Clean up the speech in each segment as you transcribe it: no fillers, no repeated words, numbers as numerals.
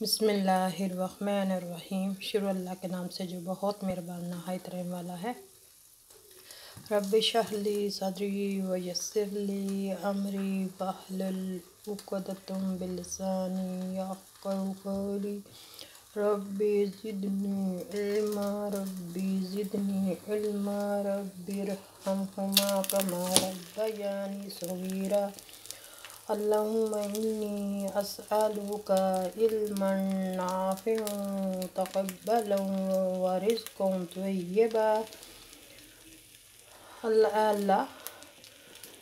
बिस्मिल्लाहिर्रहमानिर्रहीम। शुरू अल्लाह के नाम से जो बहुत मेहरबान नहायत रहने वाला है। रब्बि इश्रह ली सदरी व यस्सिर ली अमरी वहलुल उक़दतम मिन लिसानी यफ़क़हू क़ौली। रब्बि ज़िदनी इल्मा रब्बिरहमहुमा कमा रब्बयानी सग़ीरा। अल्लाहुम्मा इन्नी अस्अलुका इल्मन नाफ़िअन तक़ब्बलन व रिज़्क़न तय्यबा। अल्लाह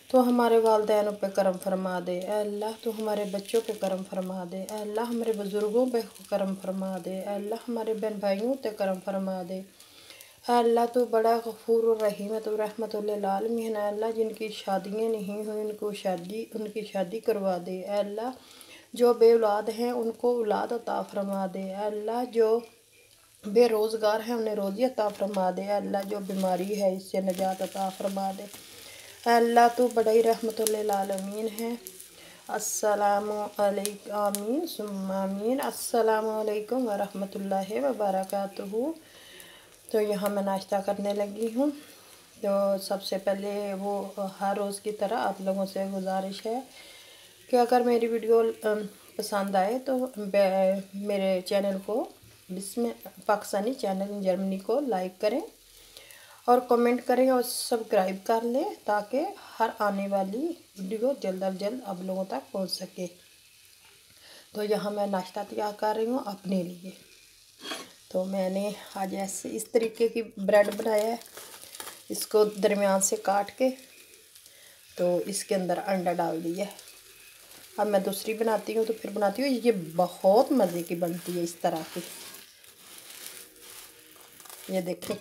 तो हमारे वालिदैन पे करम फरमा दे। अल्लाह तो हमारे बच्चों पे करम फरमा दे। अल्लाह हमारे बुज़ुर्गों पे करम फरमा दे। अल्लाह हमारे बहन भाइयों पे करम फरमा दे। अल्लाह तो बड़ा गफूर और रहीम है, तो रहमतुल लिल आलमीन है। अल्लाह जिनकी शादियाँ नहीं हुई उनकी शादी करवा दे। अल्लाह जो बेऔलाद हैं उनको औलाद अता फरमा दे। अल्लाह जो बेरोज़गार हैं उन्हें रोज़ी अता फरमा दे। अल्लाह जो बीमारी है इससे निजात अता फरमा दे। अल्लाह तो बड़ा ही रहमतुल लिल आलमीन है। अस्सलामु अलैकुम आमीन सुम्मा आमीन। अस्सलामु अलैकुम व रहमतुल्लाहि व बरकातुहू। तो यहाँ मैं नाश्ता करने लगी हूँ। तो सबसे पहले वो हर रोज़ की तरह आप लोगों से गुजारिश है कि अगर मेरी वीडियो पसंद आए तो मेरे चैनल को पाकिस्तानी चैनल जर्मनी को लाइक करें और कमेंट करें और सब्सक्राइब कर लें, ताकि हर आने वाली वीडियो जल्द अज जल्द आप लोगों तक पहुंच सके। तो यहाँ मैं नाश्ता तैयार कर रही हूँ अपने लिए। तो मैंने आज ऐसे इस तरीके की ब्रेड बनाया है। इसको दरमियान से काट के तो इसके अंदर अंडा डाल दिया है। अब मैं दूसरी बनाती हूँ तो फिर बनाती हूँ। ये बहुत मज़े की बनती है इस तरह की। ये देखें,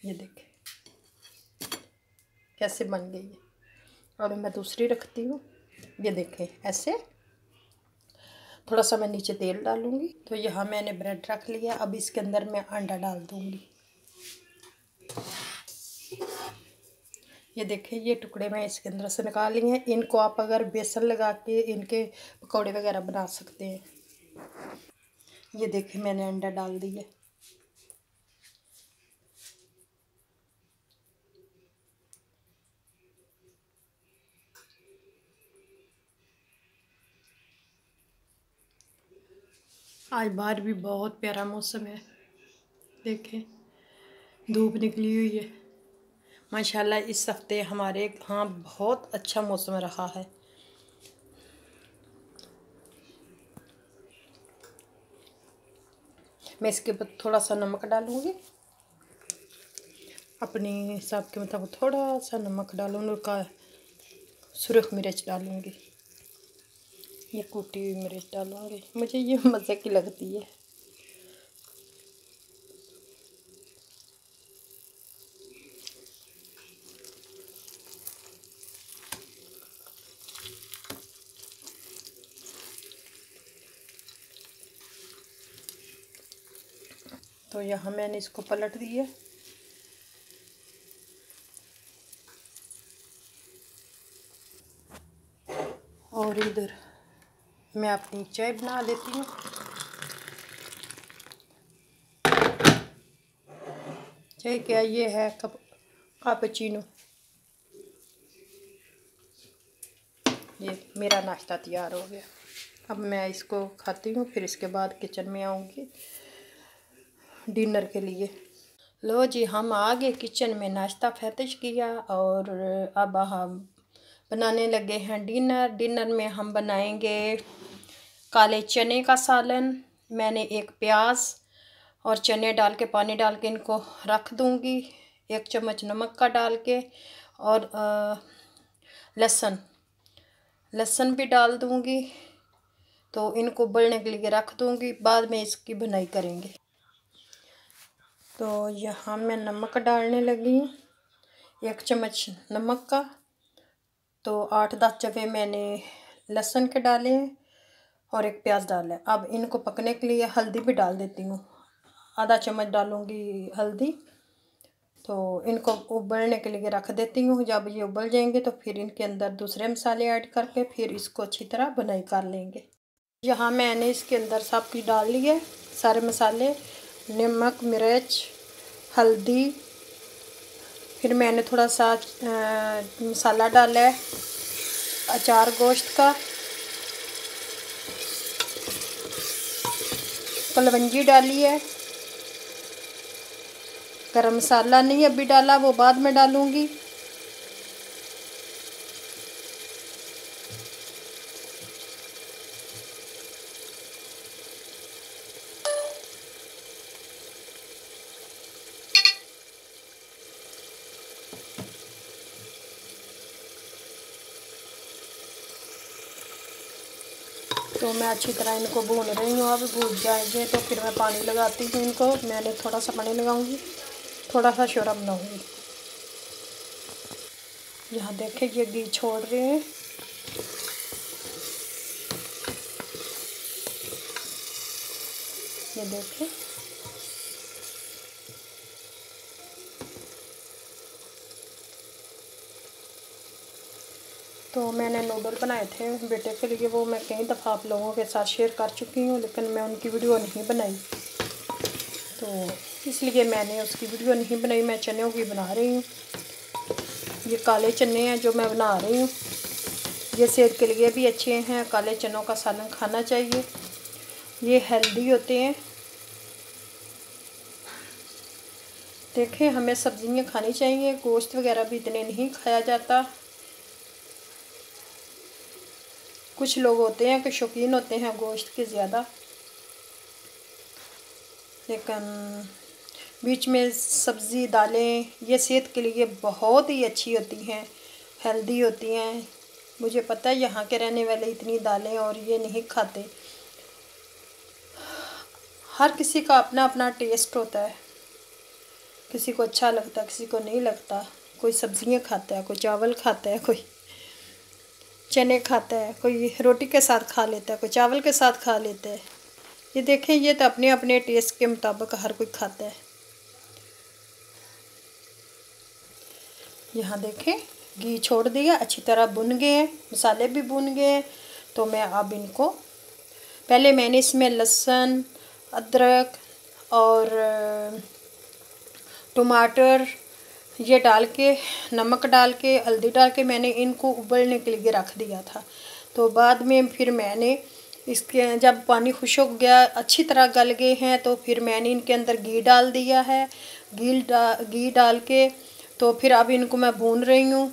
ये देखें कैसे बन गई है। और मैं दूसरी रखती हूँ। ये देखें ऐसे। थोड़ा सा मैं नीचे तेल डालूँगी। तो यहाँ मैंने ब्रेड रख लिया। अब इसके अंदर मैं अंडा डाल दूँगी। ये देखें, ये टुकड़े मैं इसके अंदर से निकाल लिए हैं। इनको आप अगर बेसन लगा के इनके पकौड़े वगैरह बना सकते हैं। ये देखें मैंने अंडा डाल दिया। आज बाहर भी बहुत प्यारा मौसम है। देखें धूप निकली हुई है। माशाल्लाह इस हफ्ते हमारे यहाँ बहुत अच्छा मौसम रहा है। मैं इसके ऊपर थोड़ा सा नमक डालूँगी। अपने हिसाब के मुताबिक थोड़ा सा नमक डालूँगी। का सुरख मिर्च डालूँगी। ये कूटी हुई मिर्च डालूँगी। मुझे ये मज़े की लगती है। तो यहाँ मैंने इसको पलट दिया। और इधर मैं अपनी चाय बना लेती हूँ। चाय क्या, ये है कैपुचिनो। ये मेरा नाश्ता तैयार हो गया। अब मैं इसको खाती हूँ, फिर इसके बाद किचन में आऊँगी डिनर के लिए। लो जी, हम आ गए किचन में। नाश्ता फैतिश किया और अब हम बनाने लगे हैं डिनर। डिनर में हम बनाएंगे काले चने का सालन। मैंने एक प्याज और चने डाल के पानी डाल के इनको रख दूँगी। 1 चम्मच नमक का डाल के और लहसुन भी डाल दूँगी। तो इनको उबलने के लिए रख दूँगी, बाद में इसकी भुनाई करेंगे। तो यहाँ मैं नमक डालने लगी हूँ, 1 चम्मच नमक का। तो 8-10 चवे मैंने लहसुन के डाले हैं और एक प्याज डाला है। अब इनको पकने के लिए हल्दी भी डाल देती हूँ। आधा चम्मच डालूँगी हल्दी। तो इनको उबलने के लिए रख देती हूँ। जब ये उबल जाएंगे तो फिर इनके अंदर दूसरे मसाले ऐड करके फिर इसको अच्छी तरह बुनाई कर लेंगे। यहाँ मैंने इसके अंदर सब कुछ डाल लिया, सारे मसाले, नमक, मिर्च, हल्दी, फिर मैंने थोड़ा सा मसाला डाला है अचार गोश्त का, कलवंजी डाली है, गरम मसाला नहीं अभी डाला, वो बाद में डालूंगी। तो मैं अच्छी तरह इनको भून रही हूँ। अब भून जाएंगे तो फिर मैं पानी लगाती हूँ इनको। मैंने थोड़ा सा पानी लगाऊंगी, थोड़ा सा शोरबा बनाऊंगी। यहाँ देखें ये घी छोड़ रहे हैं। ये देखें, तो मैंने नूडल बनाए थे बेटे के लिए, वो मैं कई दफ़ा आप लोगों के साथ शेयर कर चुकी हूँ, लेकिन मैं उनकी वीडियो नहीं बनाई, तो इसलिए मैंने उसकी वीडियो नहीं बनाई। मैं चनों की बना रही हूँ। ये काले चने हैं जो मैं बना रही हूँ। ये सेहत के लिए भी अच्छे हैं। काले चनों का सालन खाना चाहिए, ये हेल्दी होते हैं। देखें, हमें सब्जियाँ खानी चाहिए, गोश्त वगैरह भी इतने नहीं खाया जाता। कुछ लोग होते हैं कि शौकीन होते हैं गोश्त के ज़्यादा, लेकिन बीच में सब्ज़ी दालें ये सेहत के लिए बहुत ही अच्छी होती हैं, हेल्दी होती हैं। मुझे पता है यहाँ के रहने वाले इतनी दालें और ये नहीं खाते। हर किसी का अपना अपना टेस्ट होता है, किसी को अच्छा लगता है, किसी को नहीं लगता। कोई सब्ज़ियाँ खाता है, कोई चावल खाता है, कोई चने खाता है, कोई रोटी के साथ खा लेता है, कोई चावल के साथ खा लेता है। ये देखें, ये तो अपने अपने टेस्ट के मुताबिक हर कोई खाता है। यहाँ देखें, घी छोड़ दिया, अच्छी तरह भुन गए हैं, मसाले भी भुन गए हैं। तो मैं अब इनको, पहले मैंने इसमें लहसुन, अदरक और टमाटर ये डाल के, नमक डाल के, हल्दी डाल के मैंने इनको उबलने के लिए रख दिया था। तो बाद में फिर मैंने इसके, जब पानी खुश्क हो गया, अच्छी तरह गल गए हैं, तो फिर मैंने इनके अंदर घी डाल दिया है। घी डाल के तो फिर अब इनको मैं भून रही हूँ।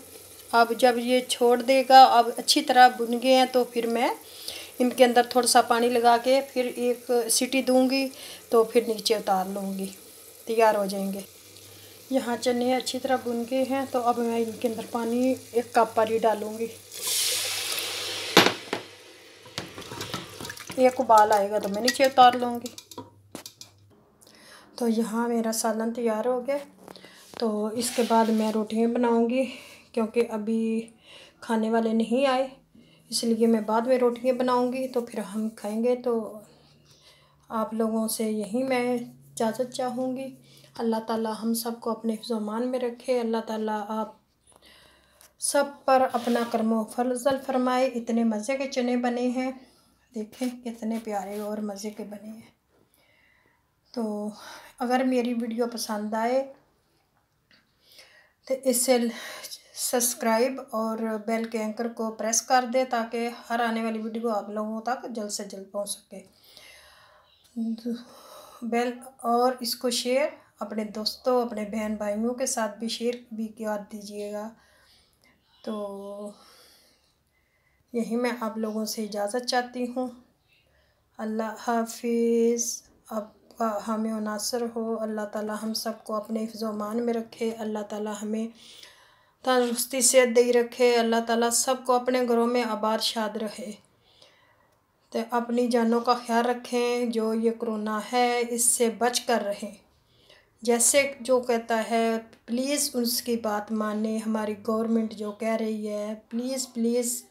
अब जब ये छोड़ देगा, अब अच्छी तरह भुन गए हैं, तो फिर मैं इनके अंदर थोड़ा सा पानी लगा के फिर एक सीटी दूंगी, तो फिर नीचे उतार लूँगी, तैयार हो जाएंगे। यहाँ चने अच्छी तरह भुन गए हैं, तो अब मैं इनके अंदर पानी 1 कप पानी डालूँगी। एक उबाल आएगा तो मैं नीचे उतार लूँगी। तो यहाँ मेरा सालन तैयार हो गया। तो इसके बाद मैं रोटियाँ बनाऊँगी, क्योंकि अभी खाने वाले नहीं आए, इसलिए मैं बाद में रोटियाँ बनाऊँगी, तो फिर हम खाएंगे। तो आप लोगों से यही मैं इजाज़त चाहूँगी। अल्लाह ताला हम सबको अपने हिफ्ज़-ओ-मान में रखे। अल्लाह ताला आप सब पर अपना करम फजल फरमाए। इतने मज़े के चने बने हैं, देखें कितने प्यारे और मज़े के बने हैं। तो अगर मेरी वीडियो पसंद आए तो इसे सब्सक्राइब और बेल के एंकर को प्रेस कर दे, ताकि हर आने वाली वीडियो आप लोगों तक जल्द से जल्द पहुंच सके। बेल और इसको शेयर अपने दोस्तों, अपने बहन भाइयों के साथ भी शेयर भी कर दीजिएगा। तो यही मैं आप लोगों से इजाज़त चाहती हूँ। अल्लाह हाफिज़। आपका हामी व नासर हो। अल्लाह ताला हम सबको अपने हिफ्ज़-ओ-मान में रखे। अल्लाह ताला हमें तंदुरुस्ती सेहत दे रखे। अल्लाह ताला सबको अपने घरों में आबाद शाद रहे। तो अपनी जानों का ख्याल रखें। जो ये कोरोना है इससे बच कर रहें। जैसे जो कहता है प्लीज़ उसकी बात माने। हमारी गवर्नमेंट जो कह रही है, प्लीज़ प्लीज़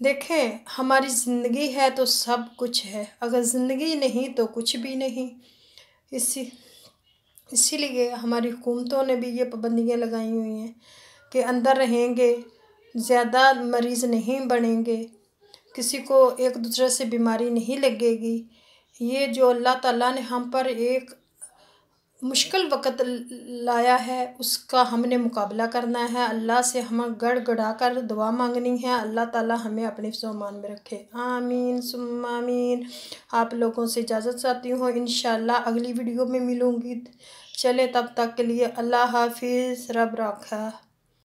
देखें, हमारी ज़िंदगी है तो सब कुछ है, अगर ज़िंदगी नहीं तो कुछ भी नहीं। इसीलिए हमारी हुकूमतों ने भी ये पाबंदियाँ लगाई हुई हैं कि अंदर रहेंगे, ज़्यादा मरीज़ नहीं बनेंगे, किसी को एक दूसरे से बीमारी नहीं लगेगी। ये जो अल्लाह ताला ने हम पर एक मुश्किल वक़्त लाया है, उसका हमने मुकाबला करना है। अल्लाह से हम गड़गड़ा कर दुआ मांगनी है, अल्लाह ताला हमें अपने हिफ्ज़-ओ-अमान में रखे। आमीन सुम्मा आमीन। आप लोगों से इजाज़त चाहती हूँ, इंशाअल्लाह अगली वीडियो में मिलूँगी। चले तब तक के लिए अल्लाह हाफ़िज़, रब राखा।